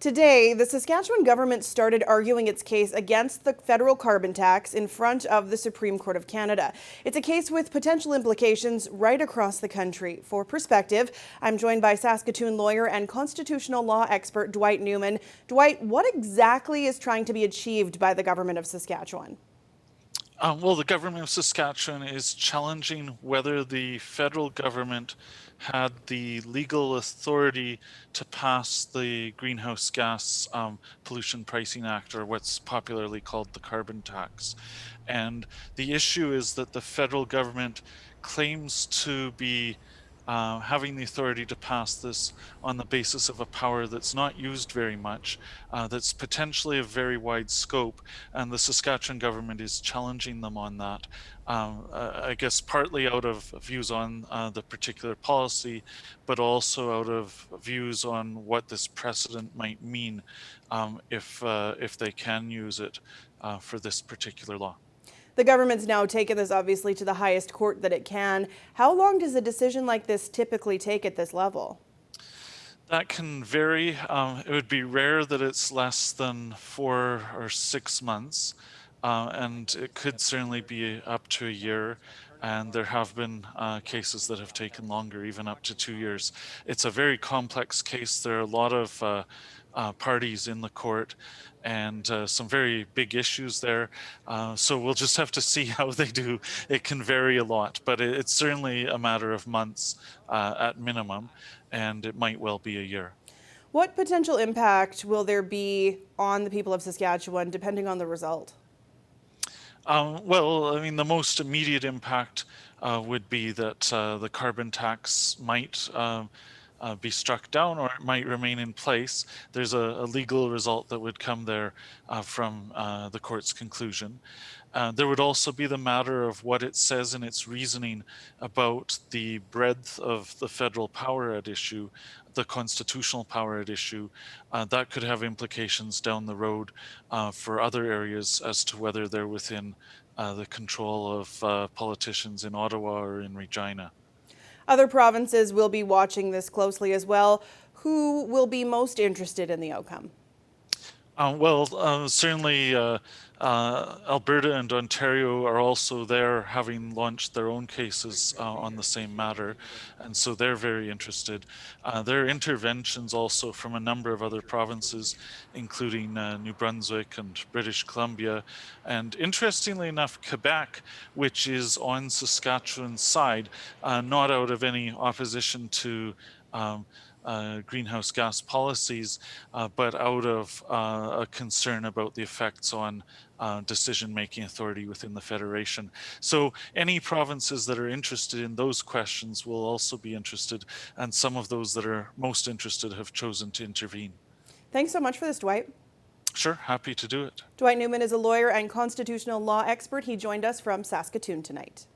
Today, the Saskatchewan government started arguing its case against the federal carbon tax in front of the Supreme Court of Canada. It's a case with potential implications right across the country. For perspective, I'm joined by Saskatoon lawyer and constitutional law expert Dwight Newman. Dwight, what exactly is trying to be achieved by the government of Saskatchewan? Well, the government of Saskatchewan is challenging whether the federal government had the legal authority to pass the Greenhouse Gas Pollution Pricing Act, or what's popularly called the carbon tax. And the issue is that the federal government claims to be having the authority to pass this on the basis of a power that's not used very much, that's potentially of very wide scope, and the Saskatchewan government is challenging them on that. I guess partly out of views on the particular policy, but also out of views on what this precedent might mean if they can use it for this particular law. The government's now taken this obviously to the highest court that it can. How long does a decision like this typically take at this level? That can vary. It would be rare that it's less than 4 or 6 months, and it could certainly be up to a year. And there have been cases that have taken longer, even up to 2 years. It's a very complex case. There are a lot of parties in the court and some very big issues there. So we'll just have to see how they do. It can vary a lot, but it's certainly a matter of months at minimum, and it might well be a year. What potential impact will there be on the people of Saskatchewan depending on the result? Well, I mean, the most immediate impact would be that the carbon tax might be struck down, or it might remain in place. There's a legal result that would come there from the court's conclusion. There would also be the matter of what it says in its reasoning about the breadth of the federal power at issue, the constitutional power at issue. That could have implications down the road for other areas as to whether they're within the control of politicians in Ottawa or in Regina. Other provinces will be watching this closely as well. Who will be most interested in the outcome? Certainly Alberta and Ontario are also there, having launched their own cases on the same matter, and so they're very interested. There are interventions also from a number of other provinces, including New Brunswick and British Columbia, and interestingly enough, Quebec, which is on Saskatchewan's side, not out of any opposition to greenhouse gas policies, but out of a concern about the effects on decision-making authority within the Federation. So any provinces that are interested in those questions will also be interested, and some of those that are most interested have chosen to intervene. Thanks so much for this, Dwight. Sure, happy to do it. Dwight Newman is a lawyer and constitutional law expert. He joined us from Saskatoon tonight.